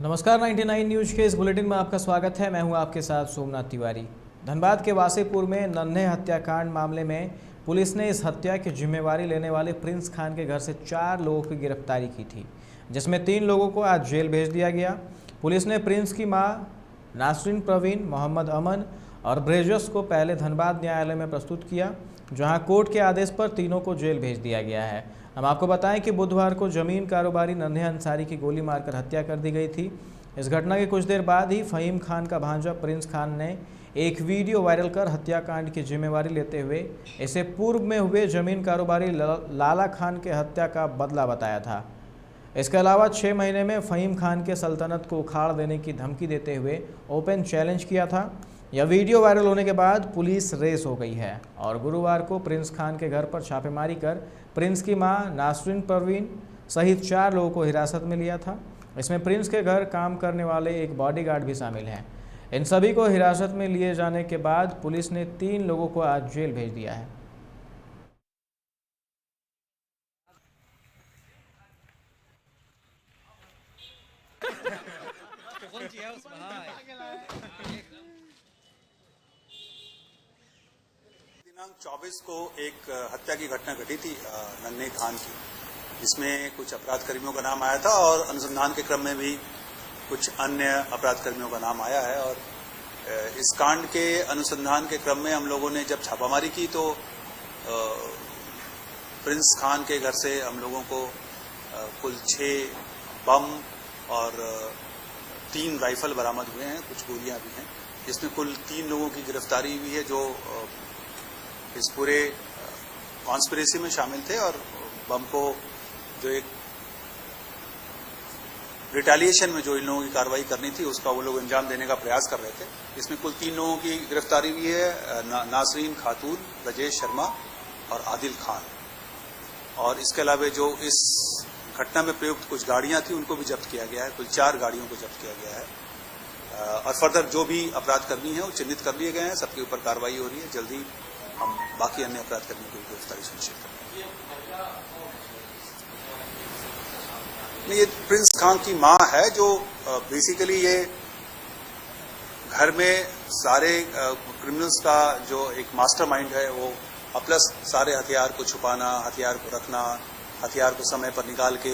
नमस्कार 99 न्यूज के इस बुलेटिन में आपका स्वागत है। मैं हूं आपके साथ सोमनाथ तिवारी। धनबाद के वासेपुर में नन्हे हत्याकांड मामले में पुलिस ने इस हत्या की जिम्मेवारी लेने वाले प्रिंस खान के घर से 4 लोगों की गिरफ्तारी की थी, जिसमें 3 लोगों को आज जेल भेज दिया गया। पुलिस ने प्रिंस की मां नासरीन प्रवीण, मोहम्मद अमन और ब्रेजस को पहले धनबाद न्यायालय में प्रस्तुत किया, जहां कोर्ट के आदेश पर तीनों को जेल भेज दिया गया है। हम आपको बताएं कि बुधवार को जमीन कारोबारी नन्हे अंसारी की गोली मारकर हत्या कर दी गई थी। इस घटना के कुछ देर बाद ही फहीम खान का भांजा प्रिंस खान ने एक वीडियो वायरल कर हत्याकांड की जिम्मेवारी लेते हुए इसे पूर्व में हुए जमीन कारोबारी लाला खान के हत्या का बदला बताया था। इसके अलावा 6 महीने में फहीम खान के सल्तनत को उखाड़ देने की धमकी देते हुए ओपन चैलेंज किया था। यह वीडियो वायरल होने के बाद पुलिस रेस हो गई है और गुरुवार को प्रिंस खान के घर पर छापेमारी कर प्रिंस की मां नासरीन परवीन सहित 4 लोगों को हिरासत में लिया था। इसमें प्रिंस के घर काम करने वाले एक बॉडीगार्ड भी शामिल हैं। इन सभी को हिरासत में लिए जाने के बाद पुलिस ने 3 लोगों को आज जेल भेज दिया है। दिनांक 24 को एक हत्या की घटना घटी थी नन्हे खान की, जिसमें कुछ अपराध कर्मियों का नाम आया था और अनुसंधान के क्रम में भी कुछ अन्य अपराध कर्मियों का नाम आया है। और इस कांड के अनुसंधान के क्रम में हम लोगों ने जब छापामारी की तो प्रिंस खान के घर से हम लोगों को कुल 6 बम और 3 राइफल बरामद हुए हैं, कुछ गोलियां भी हैं, जिसमें कुल 3 लोगों की गिरफ्तारी हुई है जो इस पूरे कॉन्स्पिरेसी में शामिल थे और बम को जो एक रिटेलिएशन में जो इन लोगों की कार्रवाई करनी थी उसका वो लोग अंजाम देने का प्रयास कर रहे थे। इसमें कुल 3 लोगों की गिरफ्तारी हुई है, नासरीन खातून, ब्रजेश शर्मा और आदिल खान। और इसके अलावा जो इस घटना में प्रयुक्त कुछ गाड़ियां थी उनको भी जब्त किया गया है, कुल 4 गाड़ियों को जब्त किया गया है। और फर्दर जो भी अपराध कर्मी है वो चिन्हित कर लिए गए हैं, सबके ऊपर कार्रवाई हो रही है। जल्दी हम बाकी अन्य अपराध कर्मियों की गिरफ्तारी सुनिश्चित करेंगे। ये प्रिंस खान की मां है जो बेसिकली ये घर में सारे क्रिमिनल्स का जो एक मास्टरमाइंड है वो, प्लस सारे हथियार को छुपाना, हथियार को रखना, हथियार को समय पर निकाल के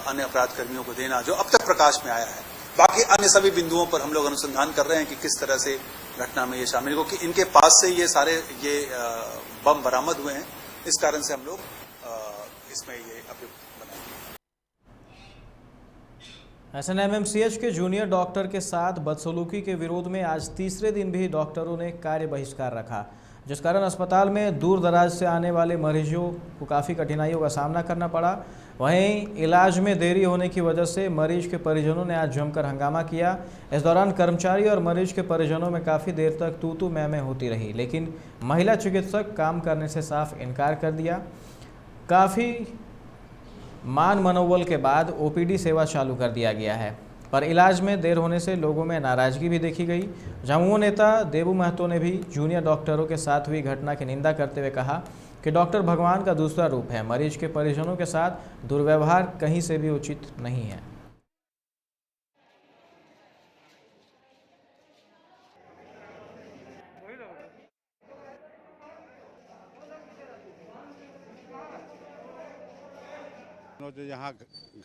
अन्य अपराध कर्मियों को देना, जो अब तक प्रकाश में आया है। बाकी अन्य सभी बिंदुओं पर हम लोग अनुसंधान कर रहे हैं कि किस तरह से घटना में ये शामिल हो, कि इनके पास से ये सारे बम बरामद हुए हैं। इस कारण से हम लोग इसमें ये अभियुक्त बनाएंगे। SNMMCH के जूनियर डॉक्टर के साथ बदसलूकी के विरोध में आज तीसरे दिन भी डॉक्टरों ने कार्य बहिष्कार रखा, जिस कारण अस्पताल में दूर दराज से आने वाले मरीजों को काफ़ी कठिनाइयों का सामना करना पड़ा। वहीं इलाज में देरी होने की वजह से मरीज के परिजनों ने आज जमकर हंगामा किया। इस दौरान कर्मचारी और मरीज के परिजनों में काफ़ी देर तक तू मैं होती रही, लेकिन महिला चिकित्सक काम करने से साफ इनकार कर दिया। काफ़ी मान मनोबल के बाद OPD सेवा चालू कर दिया गया है, पर इलाज में देर होने से लोगों में नाराजगी भी देखी गई। झामुमो नेता देबू महतो ने भी जूनियर डॉक्टरों के साथ हुई घटना की निंदा करते हुए कहा कि डॉक्टर भगवान का दूसरा रूप है, मरीज के परिजनों के साथ दुर्व्यवहार कहीं से भी उचित नहीं है। जो यहाँ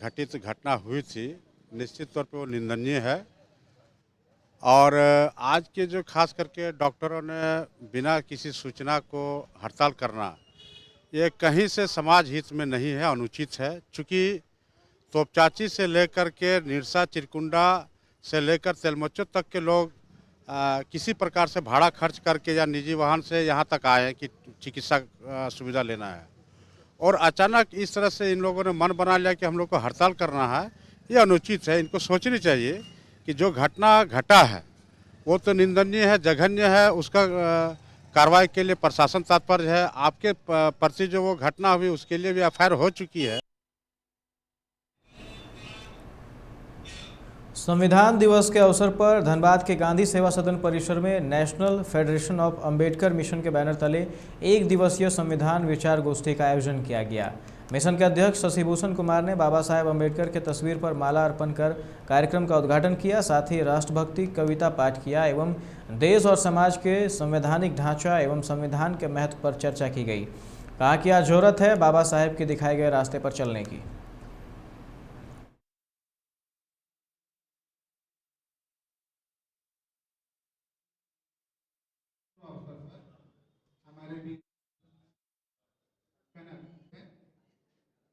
घटित घटना हुई थी निश्चित तौर पे वो निंदनीय है। और आज के जो खास करके डॉक्टरों ने बिना किसी सूचना को हड़ताल करना, ये कहीं से समाज हित में नहीं है, अनुचित है। चूँकि तोपचाची से लेकर के निरसा चिरकुंडा से लेकर तेलमच्चो तक के लोग किसी प्रकार से भाड़ा खर्च करके या निजी वाहन से यहाँ तक आए कि चिकित्सा सुविधा लेना है, और अचानक इस तरह से इन लोगों ने मन बना लिया कि हम लोग को हड़ताल करना है। ये अनुचित है। इनको सोचनी चाहिए कि जो घटना घटा है वो तो निंदनीय है, जघन्य है, उसका कार्रवाई के लिए प्रशासन तत्पर है। आपके प्रति जो वो घटना हुई उसके लिए भी FIR हो चुकी है। संविधान दिवस के अवसर पर धनबाद के गांधी सेवा सदन परिसर में national federation of Ambedkar mission के बैनर तले एक दिवसीय संविधान विचार गोष्ठी का आयोजन किया गया। मिशन के अध्यक्ष शशिभूषण कुमार ने बाबा साहेब अंबेडकर के तस्वीर पर माला अर्पण कर कार्यक्रम का उद्घाटन किया। साथ ही राष्ट्रभक्ति कविता पाठ किया एवं देश और समाज के संवैधानिक ढांचा एवं संविधान के महत्व पर चर्चा की गई। कहा कि आज जरूरत है बाबा साहेब के दिखाए गए रास्ते पर चलने की। अवसर पर हमारे बीच कनक है,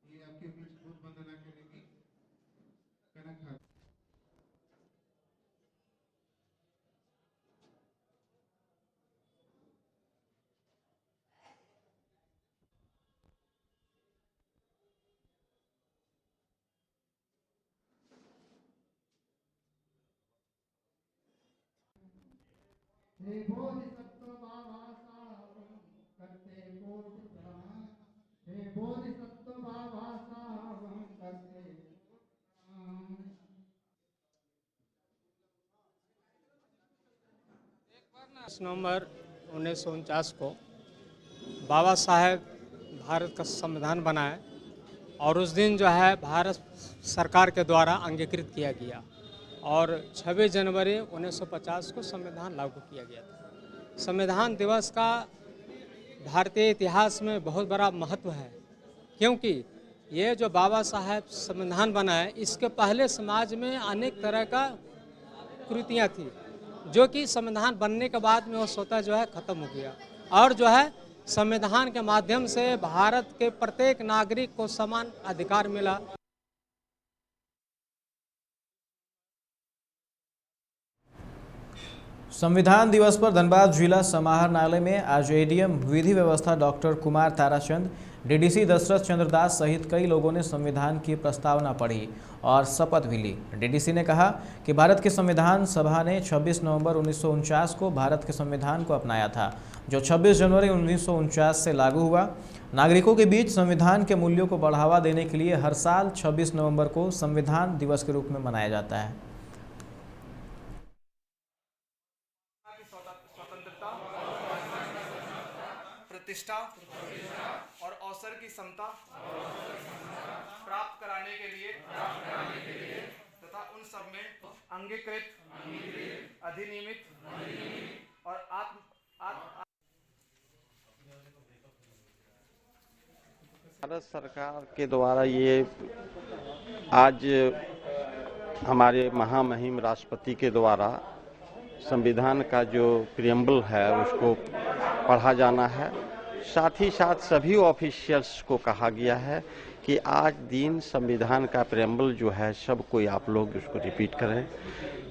ये आपके बीच बुद्ध वंदना करेगी। कनक है। हे बोधिसत्व बाबा साहब करते कोटि प्रणाम। हे बोधिसत्व बाबा साहब करते प्रणाम। 10 नवंबर 1949 को बाबा साहेब भारत का संविधान बनाए और उस दिन जो है भारत सरकार के द्वारा अंगीकृत किया गया और 26 जनवरी 1950 को संविधान लागू किया गया था। संविधान दिवस का भारतीय इतिहास में बहुत बड़ा महत्व है, क्योंकि ये जो बाबा साहेब संविधान बनाए इसके पहले समाज में अनेक तरह का कृतियाँ थी जो कि संविधान बनने के बाद में वो स्वतः जो है ख़त्म हो गया और जो है संविधान के माध्यम से भारत के प्रत्येक नागरिक को समान अधिकार मिला। संविधान दिवस पर धनबाद जिला समाहरणालय में आज एडीएम विधि व्यवस्था डॉक्टर कुमार ताराचंद, डीडीसी दशरथ चंद्र दास सहित कई लोगों ने संविधान की प्रस्तावना पढ़ी और शपथ भी ली। डीडीसी ने कहा कि भारत के संविधान सभा ने 26 नवंबर 1949 को भारत के संविधान को अपनाया था, जो 26 जनवरी 1949 से लागू हुआ। नागरिकों के बीच संविधान के मूल्यों को बढ़ावा देने के लिए हर साल 26 नवंबर को संविधान दिवस के रूप में मनाया जाता है। स्वतंत्रता, प्रतिष्ठा और अवसर की समता प्राप्त कराने के लिए तथा उन सब में अंगीकृत, अधिनियमित और भारत सरकार के द्वारा ये आज हमारे महामहिम राष्ट्रपति के द्वारा संविधान का जो प्रियम्बल है उसको पढ़ा जाना है। साथ ही साथ सभी ऑफिशियल्स को कहा गया है कि आज दिन संविधान का प्रियम्बल जो है सब कोई आप लोग उसको रिपीट करें।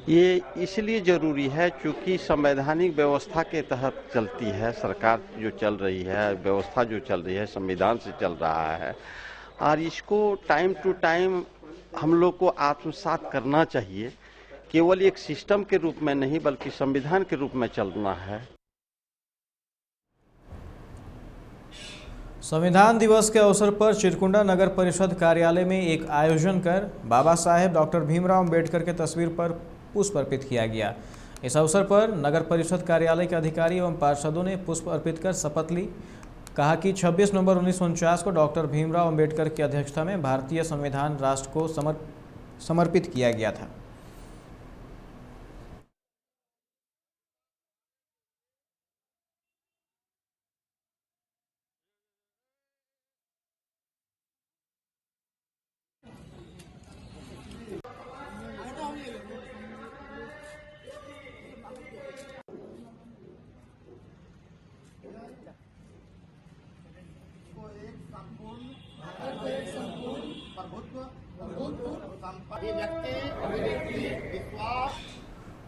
ये इसलिए ज़रूरी है क्योंकि संवैधानिक व्यवस्था के तहत चलती है सरकार, जो चल रही है व्यवस्था जो चल रही है संविधान से चल रहा है और इसको टाइम टू टाइम हम लोग को आत्मसात करना चाहिए। केवल एक सिस्टम के रूप में नहीं बल्कि संविधान के रूप में चलना है। संविधान दिवस के अवसर पर चिरकुंडा नगर परिषद कार्यालय में एक आयोजन कर बाबा साहेब डॉक्टर भीमराव अंबेडकर के तस्वीर पर पुष्प अर्पित किया गया। इस अवसर पर नगर परिषद कार्यालय के अधिकारी एवं पार्षदों ने पुष्प अर्पित कर शपथ ली। कहा कि 26 नवंबर 1949 को डॉक्टर भीमराव अंबेडकर की अध्यक्षता में भारतीय संविधान राष्ट्र को समर्पित किया गया था।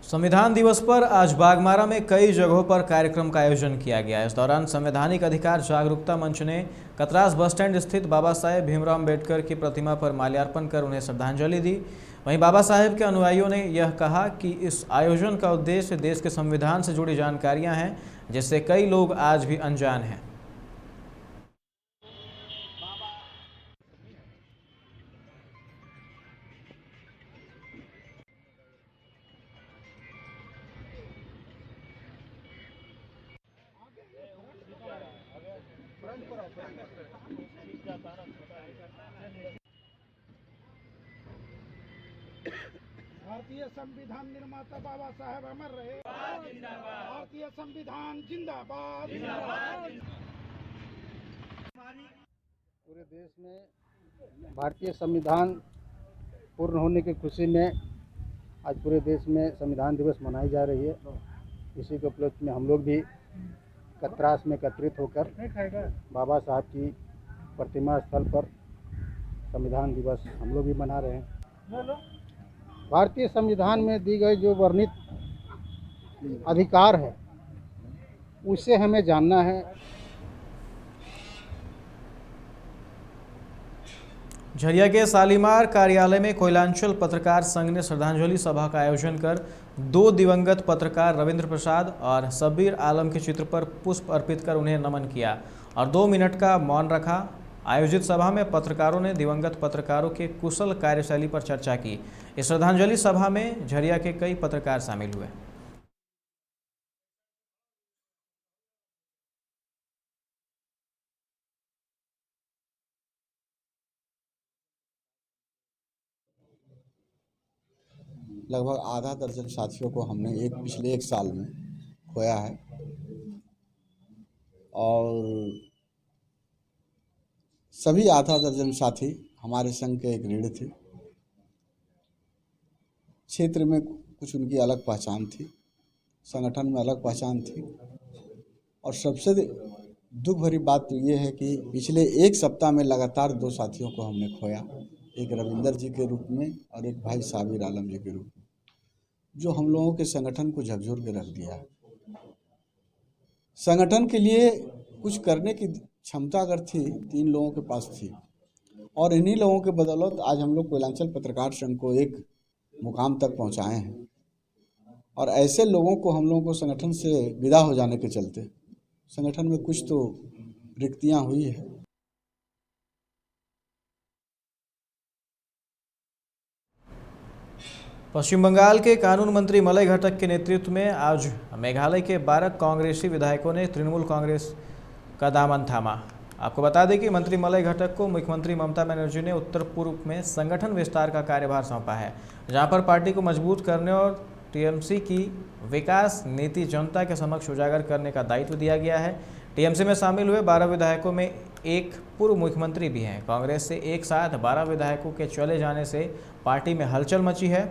संविधान दिवस पर आज बागमारा में कई जगहों पर कार्यक्रम का आयोजन किया गया। इस दौरान संवैधानिक अधिकार जागरूकता मंच ने कतरास बस स्टैंड स्थित बाबा साहेब भीमराव अंबेडकर की प्रतिमा पर माल्यार्पण कर उन्हें श्रद्धांजलि दी। वहीं बाबा साहेब के अनुयायियों ने यह कहा कि इस आयोजन का उद्देश्य देश के संविधान से जुड़ी जानकारियां हैं, जिससे कई लोग आज भी अनजान हैं। भारतीय संविधान निर्माता बाबा साहेब अमर रहे। भारतीय संविधान जिंदाबाद। पूरे देश में भारतीय संविधान पूर्ण होने की खुशी में आज पूरे देश में संविधान दिवस मनाई जा रही है। इसी के उपलक्ष्य में हम लोग भी कतरास में एकत्रित होकर बाबा साहब की प्रतिमा स्थल पर संविधान दिवस हम लोग भी मना रहे हैं। भारतीय संविधान में दी गई जो वर्णित अधिकार है उसे हमें जानना है। झरिया के शालीमार कार्यालय में कोयलांचल पत्रकार संघ ने श्रद्धांजलि सभा का आयोजन कर 2 दिवंगत पत्रकार रविंद्र प्रसाद और शब्बीर आलम के चित्र पर पुष्प अर्पित कर उन्हें नमन किया और 2 मिनट का मौन रखा। आयोजित सभा में पत्रकारों ने दिवंगत पत्रकारों के कुशल कार्यशैली पर चर्चा की। इस श्रद्धांजलि सभा में झरिया के कई पत्रकार शामिल हुए। लगभग आधा दर्जन साथियों को हमने पिछले एक साल में खोया है और सभी आधा दर्जन साथी हमारे संघ के एक रीढ़ थे। क्षेत्र में कुछ उनकी अलग पहचान थी, संगठन में अलग पहचान थी और सबसे दुख भरी बात तो ये है कि पिछले एक सप्ताह में लगातार 2 साथियों को हमने खोया, एक रविंदर जी के रूप में और एक भाई शब्बीर आलम जी के रूप में, जो हम लोगों के संगठन को झकझोर के रख दिया। संगठन के लिए कुछ करने की क्षमता अगर थी 3 लोगों के पास थी और इन्हीं लोगों के बदौलत आज हम लोग कोयलांचल पत्रकार संघ को एक मुकाम तक पहुंचाए हैं। और ऐसे लोगों को हम लोगों को संगठन से विदा हो जाने के चलते संगठन में कुछ तो रिक्तियां हुई है। पश्चिम बंगाल के कानून मंत्री मलय घटक के नेतृत्व में आज मेघालय के 12 कांग्रेसी विधायकों ने तृणमूल कांग्रेस का दामन थामा। आपको बता दें कि मंत्री मलय घटक को मुख्यमंत्री ममता बनर्जी ने उत्तर पूर्व में संगठन विस्तार का कार्यभार सौंपा है, जहां पर पार्टी को मजबूत करने और टीएमसी की विकास नीति जनता के समक्ष उजागर करने का दायित्व दिया गया है। टीएमसी में शामिल हुए 12 विधायकों में एक पूर्व मुख्यमंत्री भी हैं। कांग्रेस से एक साथ 12 विधायकों के चले जाने से पार्टी में हलचल मची है।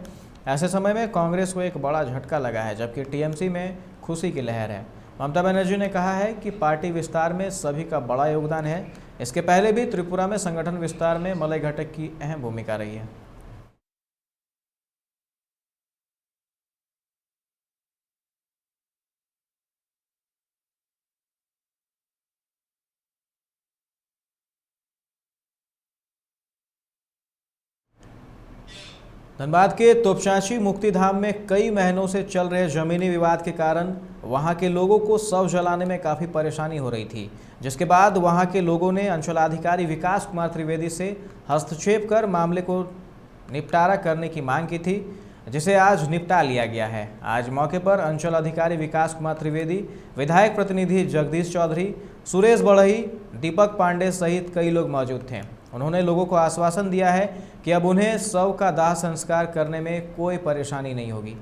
ऐसे समय में कांग्रेस को एक बड़ा झटका लगा है, जबकि टीएमसी में खुशी की लहर है। ममता बनर्जी ने कहा है कि पार्टी विस्तार में सभी का बड़ा योगदान है। इसके पहले भी त्रिपुरा में संगठन विस्तार में मलय घटक की अहम भूमिका रही है। धनबाद के तोपचांची मुक्तिधाम में कई महीनों से चल रहे जमीनी विवाद के कारण वहां के लोगों को शव जलाने में काफ़ी परेशानी हो रही थी, जिसके बाद वहां के लोगों ने अंचलाधिकारी विकास कुमार त्रिवेदी से हस्तक्षेप कर मामले को निपटारा करने की मांग की थी, जिसे आज निपटा लिया गया है। आज मौके पर अंचल अधिकारी विकास कुमार त्रिवेदी, विधायक प्रतिनिधि जगदीश चौधरी, सुरेश बढ़ई, दीपक पांडे सहित कई लोग मौजूद थे। उन्होंने लोगों को आश्वासन दिया है कि अब उन्हें शव का दाह संस्कार करने में कोई परेशानी नहीं होगी।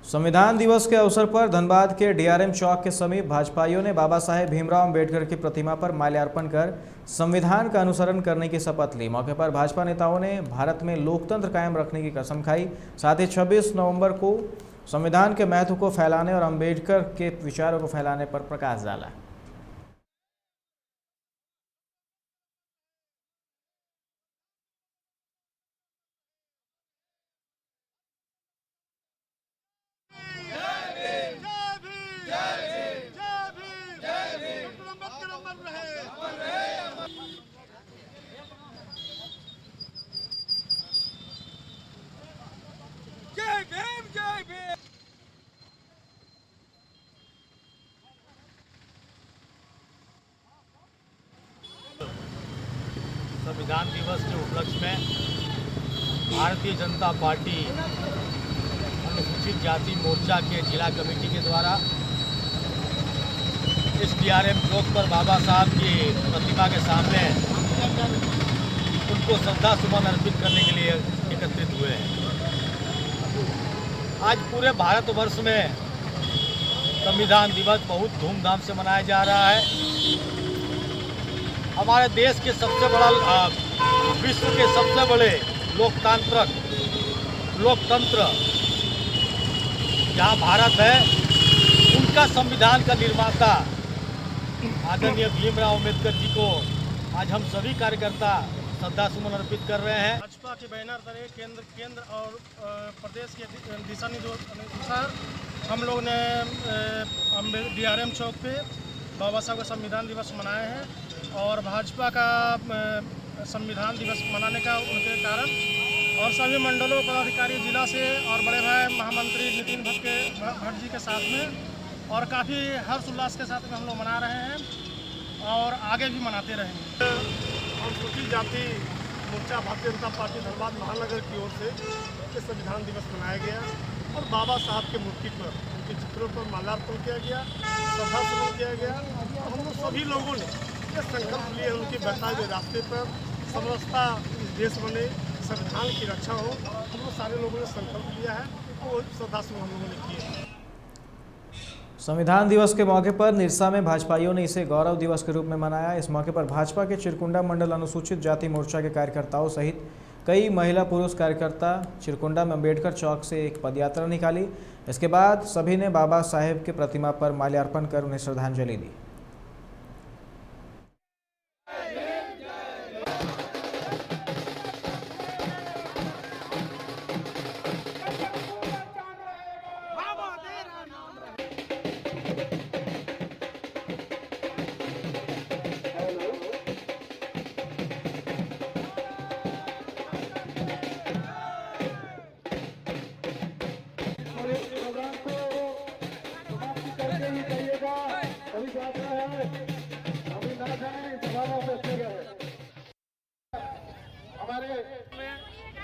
संविधान दिवस के अवसर पर धनबाद के डीआरएम चौक के समीप भाजपाइयों ने बाबा साहेब भीमराव अम्बेडकर की प्रतिमा पर माल्यार्पण कर संविधान का अनुसरण करने की शपथ ली। मौके पर भाजपा नेताओं ने भारत में लोकतंत्र कायम रखने की कसम खाई। साथ ही 26 नवंबर को संविधान के महत्व को फैलाने और अम्बेडकर के विचारों को फैलाने पर प्रकाश डाला। संविधान दिवस के उपलक्ष्य में भारतीय जनता पार्टी अनुसूचित जाति मोर्चा के जिला कमेटी के द्वारा इस DRM चौक पर बाबा साहब की प्रतिमा के सामने उनको श्रद्धा सुमन अर्पित करने के लिए एकत्रित हुए हैं। आज पूरे भारतवर्ष में संविधान दिवस बहुत धूमधाम से मनाया जा रहा है। हमारे देश के सबसे बड़ा विश्व के सबसे बड़े लोकतंत्र जहाँ भारत है, उनका संविधान का निर्माता आदरणीय भीमराव अम्बेडकर जी को आज हम सभी कार्यकर्ता श्रद्धा सुमन अर्पित कर रहे हैं। भाजपा के बैनर तले केंद्र और प्रदेश के दिशा निर्देशानुसार हम लोग ने DRM चौक पे बाबा साहब का संविधान दिवस मनाए हैं और भाजपा का संविधान दिवस मनाने का उनके कारण और सभी मंडलों पदाधिकारी जिला से और बड़े भाई महामंत्री नितिन भट्ट जी के साथ में और काफ़ी हर्षोल्लास के साथ में हम लोग मना रहे हैं और आगे भी मनाते रहेंगे। अनुसूचित जाति मोर्चा भारतीय जनता पार्टी धनबाद महानगर की ओर से ये संविधान दिवस मनाया गया और बाबा साहब के मूर्ति पर उनके चित्रों पर माल्यार्पण किया गया, श्रद्धा सुमन किया गया। और हम लोग सभी लोगों ने ये संकल्प लिए उनके बताए हुए रास्ते पर समरसता इस देश बने, संविधान की रक्षा हो। हम लोग सारे लोगों ने संकल्प लिया है और श्रद्धा सुमन हम लोगों ने किए। संविधान दिवस के मौके पर निरसा में भाजपाइयों ने इसे गौरव दिवस के रूप में मनाया। इस मौके पर भाजपा के चिरकुंडा मंडल अनुसूचित जाति मोर्चा के कार्यकर्ताओं सहित कई महिला पुरुष कार्यकर्ता चिरकुंडा में अम्बेडकर चौक से एक पदयात्रा निकाली। इसके बाद सभी ने बाबा साहेब के प्रतिमा पर माल्यार्पण कर उन्हें श्रद्धांजलि दी।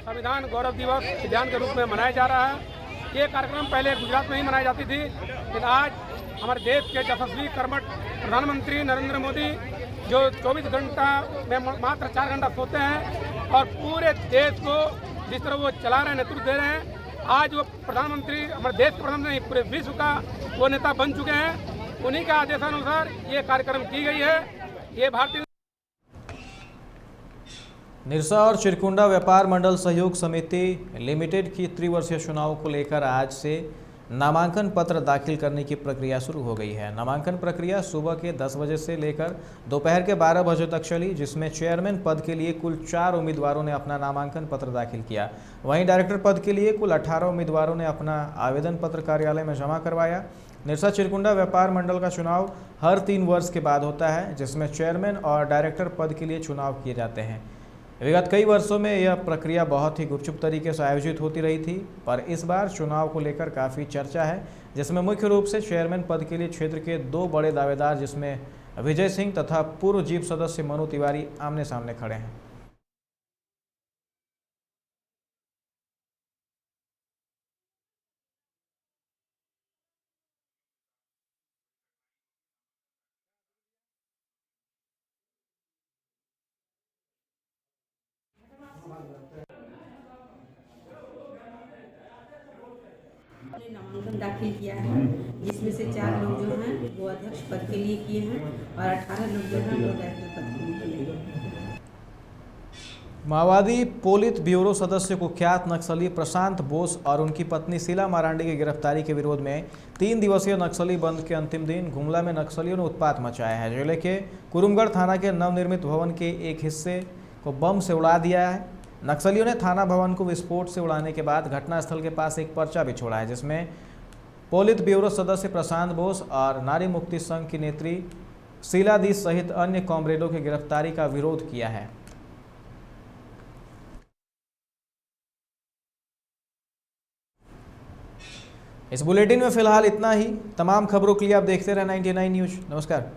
संविधान गौरव दिवस विधान के रूप में मनाया जा रहा है। ये कार्यक्रम पहले गुजरात में ही मनाई जाती थी, लेकिन आज हमारे देश के यशस्वी कर्मठ प्रधानमंत्री नरेंद्र मोदी जो 24 घंटा में मात्र 4 घंटा सोते हैं और पूरे देश को जिस तरह वो चला रहे हैं, नेतृत्व दे रहे हैं, आज वो प्रधानमंत्री हमारे देश के प्रधानमंत्री पूरे विश्व का वो नेता बन चुके हैं। उन्हीं के आदेशानुसार ये कार्यक्रम की गई है। ये भारतीय निरसा और चिरकुंडा व्यापार मंडल सहयोग समिति लिमिटेड की त्रिवर्षीय चुनाव को लेकर आज से नामांकन पत्र दाखिल करने की प्रक्रिया शुरू हो गई है। नामांकन प्रक्रिया सुबह के 10 बजे से लेकर दोपहर के 12 बजे तक चली, जिसमें चेयरमैन पद के लिए कुल 4 उम्मीदवारों ने अपना नामांकन पत्र दाखिल किया। वहीं डायरेक्टर पद के लिए कुल 18 उम्मीदवारों ने अपना आवेदन पत्र कार्यालय में जमा करवाया। निरसा चिरकुंडा व्यापार मंडल का चुनाव हर 3 वर्ष के बाद होता है, जिसमें चेयरमैन और डायरेक्टर पद के लिए चुनाव किए जाते हैं। विगत कई वर्षों में यह प्रक्रिया बहुत ही गुपचुप तरीके से आयोजित होती रही थी, पर इस बार चुनाव को लेकर काफ़ी चर्चा है, जिसमें मुख्य रूप से चेयरमैन पद के लिए क्षेत्र के 2 बड़े दावेदार जिसमें विजय सिंह तथा पूर्व जीप सदस्य मनु तिवारी आमने सामने खड़े हैं। नामांकन दाखिल किया है, जिसमें से 4 लोग जो हैं वो अध्यक्ष पद के लिए किए हैं और 18 लोग जो हैं वो डायरेक्टर पद के लिए किए हैं। माओवादी पोलित ब्यूरो सदस्य कुख्यात नक्सली प्रशांत बोस और उनकी पत्नी शीला मारांडी की गिरफ्तारी के विरोध में 3 दिवसीय नक्सली बंद के अंतिम दिन गुमला में नक्सलियों ने उत्पात मचाया है। जिले के कुरुमगढ़ थाना के नवनिर्मित भवन के एक हिस्से को बम से उड़ा दिया है। नक्सलियों ने थाना भवन को विस्फोट से उड़ाने के बाद घटनास्थल के पास एक पर्चा भी छोड़ा है, जिसमें पोलित ब्यूरो सदस्य प्रशांत बोस और नारी मुक्ति संघ की नेत्री शीला दी सहित अन्य कॉमरेडों की गिरफ्तारी का विरोध किया है। इस बुलेटिन में फिलहाल इतना ही। तमाम खबरों के लिए आप देखते रहें 99 न्यूज़। नमस्कार।